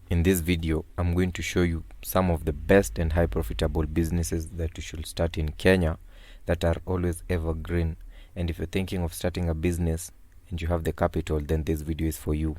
In this video, I'm going to show you some of the best and high profitable businesses that you should start in Kenya that are always evergreen. And if you're thinking of starting a business and you have the capital, then this video is for you.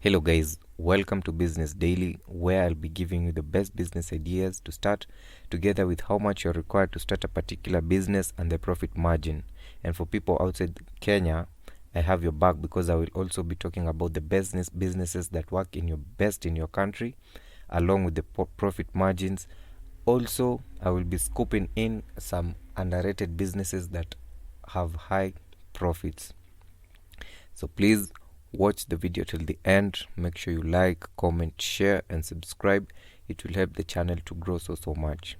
Hello guys, welcome to Business Daily, where I'll be giving you the best business ideas to start, together with how much you're required to start a particular business and the profit margin. And for people outside Kenya, I have your back, because I will also be talking about the businesses that work in your country, along with the profit margins. Also, I will be scooping in some underrated businesses that have high profits. So please watch the video till the end. Make sure you like, comment, share and subscribe. It will help the channel to grow so much.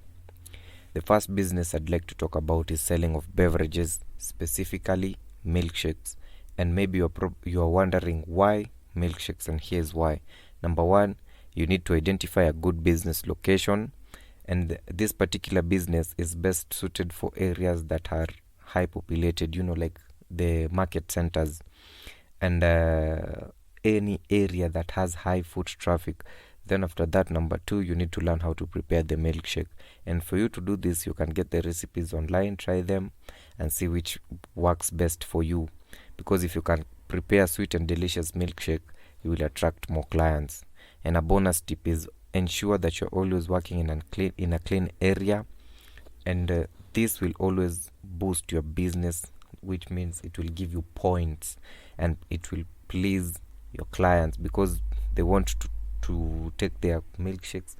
The first business I'd like to talk about is selling of beverages, specifically milkshakes. And maybe you are wondering why milkshakes, and here's why. Number one, you need to identify a good business location, and this particular business is best suited for areas that are high populated, like the market centers, and any area that has high foot traffic. Then after that, number two, you need to learn how to prepare the milkshake. And for you to do this, you can get the recipes online, try them and see which works best for you. Because if you can prepare sweet and delicious milkshake, you will attract more clients. And a bonus tip is ensure that you're always working in a clean area, and this will always boost your business, which means it will give you points and it will please your clients because they want to take their milkshakes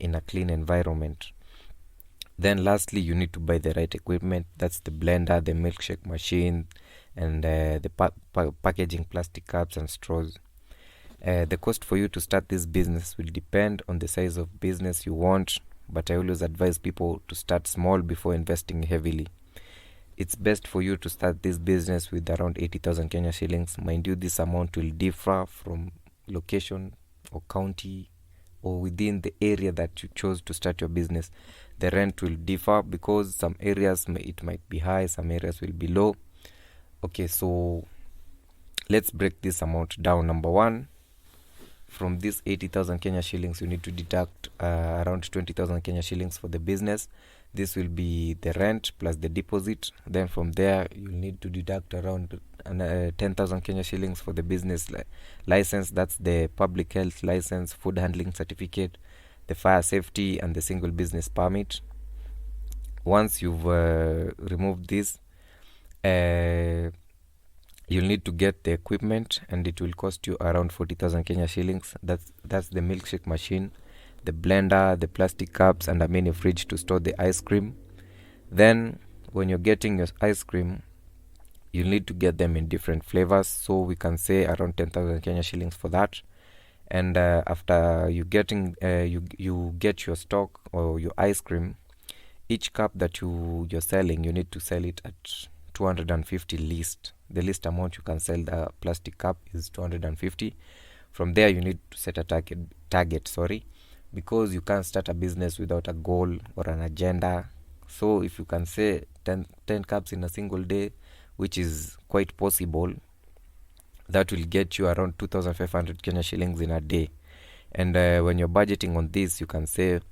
in a clean environment. Then lastly, you need to buy the right equipment. That's the blender, the milkshake machine, and the packaging plastic cups and straws. The cost for you to start this business will depend on the size of business you want, but I always advise people to start small before investing heavily. It's best for you to start this business with around 80,000 Kenya shillings. Mind you, this amount will differ from location or county or within the area that you chose to start your business. The rent will differ because some areas it might be high, some areas will be low. Okay, so let's break this amount down. Number one, from this 80,000 Kenya shillings, you need to deduct around 20,000 Kenya shillings for the business. This will be the rent plus the deposit. Then from there, you'll need to deduct around 10,000 Kenya shillings for the business license. That's the public health license, food handling certificate, the fire safety, and the single business permit. Once you've removed this, you'll need to get the equipment, and it will cost you around 40,000 Kenya shillings. That's the milkshake machine, the blender, the plastic cups, and a mini fridge to store the ice cream. Then when you're getting your ice cream, you'll need to get them in different flavors, so we can say around 10,000 Kenya shillings for that. And after you get your stock or your ice cream, each cup that you're selling, you need to sell it at 250 least. The least amount you can sell the plastic cup is 250. From there, you need to set a target, because you can't start a business without a goal or an agenda. So if you can say 10 cups in a single day, which is quite possible, that will get you around 2,500 Kenya shillings in a day. And when you're budgeting on this, you can save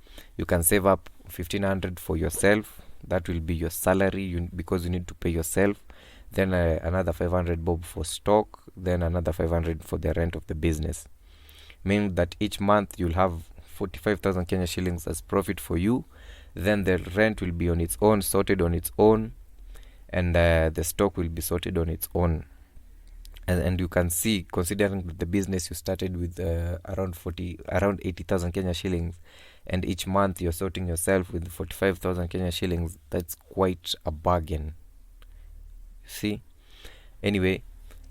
up 1,500 for yourself. That will be your salary, because you need to pay yourself. Then another 500 bob for stock. Then another 500 for the rent of the business. Meaning that each month you'll have 45,000 Kenya shillings as profit for you. Then the rent will be on its own, sorted on its own, and the stock will be sorted on its own. And you can see, considering the business you started with around 80,000 Kenya shillings, and each month you're sorting yourself with 45,000 Kenya shillings, that's quite a bargain. See? Anyway,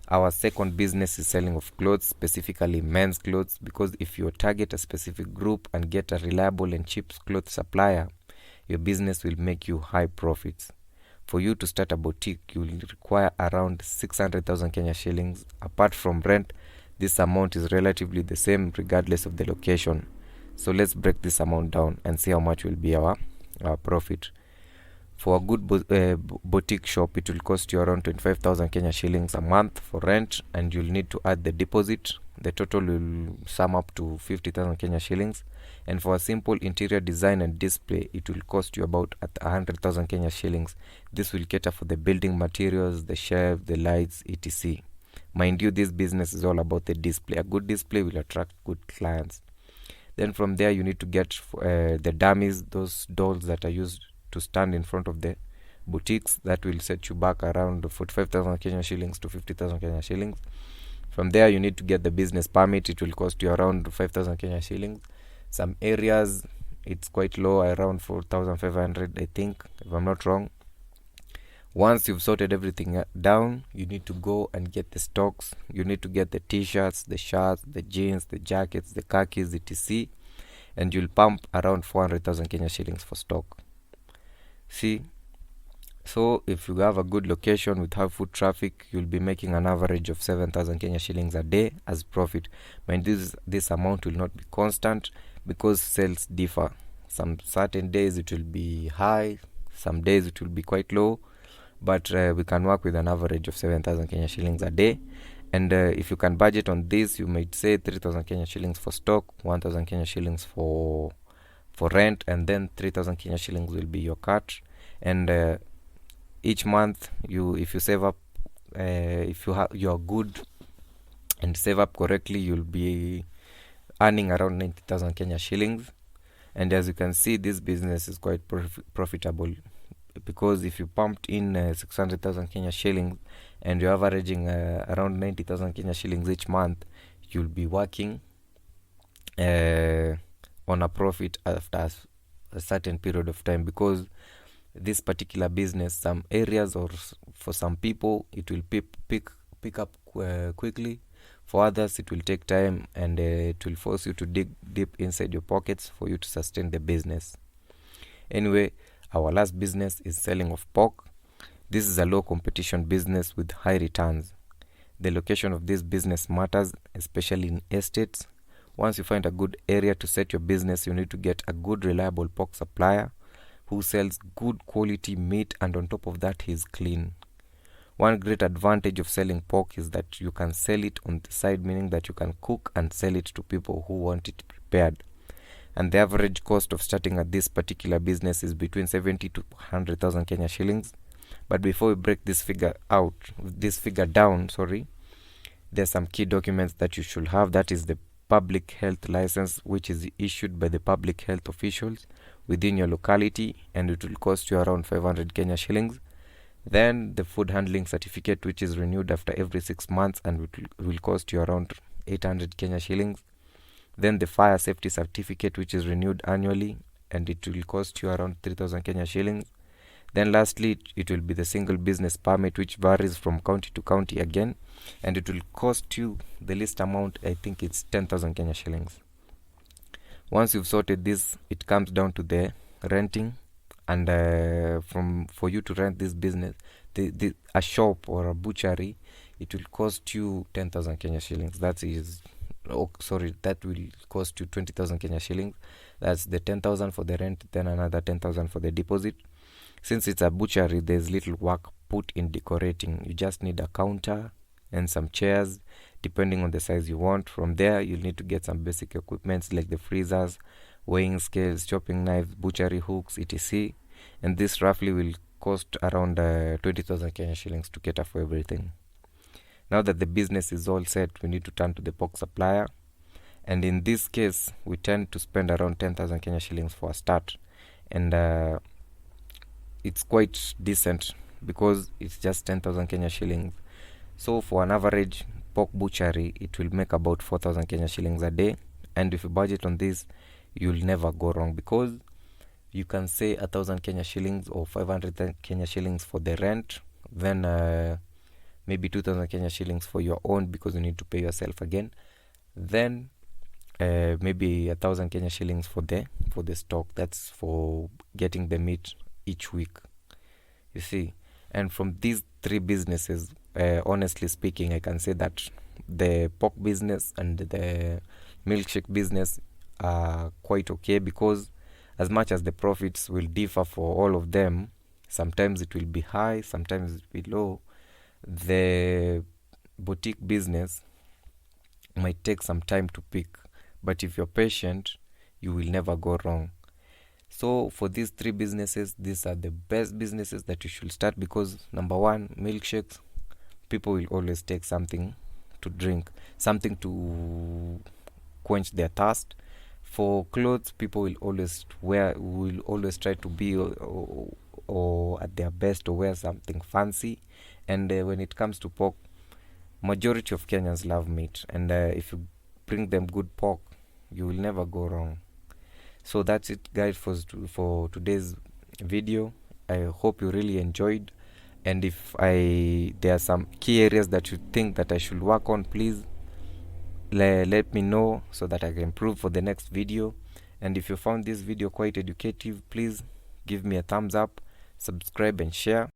our second business is selling of clothes, specifically men's clothes, because if you target a specific group and get a reliable and cheap clothes supplier, your business will make you high profits. For you to start a boutique, you will require around 600,000 Kenya shillings. Apart from rent, this amount is relatively the same regardless of the location. So let's break this amount down and see how much will be our profit. For a good boutique shop, it will cost you around 25,000 Kenya shillings a month for rent, and you'll need to add the deposit. The total will sum up to 50,000 Kenya shillings. And for a simple interior design and display, it will cost you about 100,000 Kenya shillings. This will cater for the building materials, the shelves, the lights, etc. Mind you, this business is all about the display. A good display will attract good clients. Then from there, you need to get the dummies, those dolls that are used to stand in front of the boutiques. That will set you back around 45,000 Kenya shillings to 50,000 Kenya shillings. From there, you need to get the business permit. It will cost you around 5,000 Kenya shillings. Some areas, it's quite low, around 4,500, I think, if I'm not wrong. Once you've sorted everything down, you need to go and get the stocks. You need to get the t-shirts, the shirts, the jeans, the jackets, the khakis, etc. And you'll pump around 400,000 Kenya shillings for stock. See, so if you have a good location with high foot traffic, you'll be making an average of 7,000 Kenya shillings a day as profit. Mind this amount will not be constant because sales differ. Some certain days it will be high, some days it will be quite low, but we can work with an average of 7,000 Kenya shillings a day. And if you can budget on this, you might say 3,000 Kenya shillings for stock, 1,000 Kenya shillings for rent, and then 3,000 Kenya shillings will be your cut. And each month, if you save up, if you're good and save up correctly, you'll be earning around 90,000 Kenya shillings. And as you can see, this business is quite profitable, because if you pumped in 600,000 Kenya shillings and you're averaging around 90,000 Kenya shillings each month, you'll be working on a profit after a certain period of time, because this particular business, some areas or for some people, it will pick up quickly. For others, it will take time, and it will force you to dig deep inside your pockets for you to sustain the business. Anyway, our last business is selling of pork. This is a low competition business with high returns. The location of this business matters, especially in estates. Once you find a good area to set your business, you need to get a good, reliable pork supplier who sells good quality meat, and on top of that, he's clean. One great advantage of selling pork is that you can sell it on the side, meaning that you can cook and sell it to people who want it prepared. And the average cost of starting at this particular business is between 70 to 100,000 Kenya shillings. But before we break this figure down, there's some key documents that you should have. That is the public health license, which is issued by the public health officials within your locality, and it will cost you around 500 Kenya shillings. Then the food handling certificate, which is renewed after every 6 months, and it will cost you around 800 Kenya shillings. Then the fire safety certificate, which is renewed annually, and it will cost you around 3,000 Kenya shillings. Then lastly, it will be the single business permit, which varies from county to county again, and it will cost you the least amount. I think it's 10,000 Kenya shillings. Once you've sorted this, it comes down to the renting, and for you to rent this business, a shop or a butchery, it will cost you 10,000 Kenya shillings. That will cost you 20,000 Kenya shillings. That's the 10,000 for the rent, then another 10,000 for the deposit. Since it's a butchery, there's little work put in decorating. You just need a counter and some chairs, depending on the size you want. From there, you'll need to get some basic equipments like the freezers, weighing scales, chopping knives, butchery hooks, etc. And this roughly will cost around 20,000 Kenya shillings to cater for everything. Now that the business is all set, we need to turn to the pork supplier. And in this case, we tend to spend around 10,000 Kenya shillings for a start. And it's quite decent because it's just 10,000 Kenya shillings. So for an average pork butchery, it will make about 4,000 Kenya shillings a day. And if you budget on this, you'll never go wrong, because you can say 1,000 Kenya shillings or 500 Kenya shillings for the rent, then maybe 2,000 Kenya shillings for your own, because you need to pay yourself again. Then maybe 1,000 Kenya shillings for the stock. That's for getting the meat each week, you see. And from these three businesses, honestly speaking, I can say that the pork business and the milkshake business are quite okay, because as much as the profits will differ for all of them, Sometimes it will be high, sometimes it will be low. The boutique business might take some time to pick, but if you're patient, you will never go wrong. So for these three businesses, these are the best businesses that you should start, because number one, milkshakes, people will always take something to drink, something to quench their thirst. For clothes, people will always try to be or at their best, or wear something fancy. And when it comes to pork, majority of Kenyans love meat, and if you bring them good pork, you will never go wrong. So that's it, guys, for today's video. I hope you really enjoyed, and if there are some key areas that you think that I should work on, please let me know so that I can improve for the next video. And if you found this video quite educative, please give me a thumbs up, subscribe and share.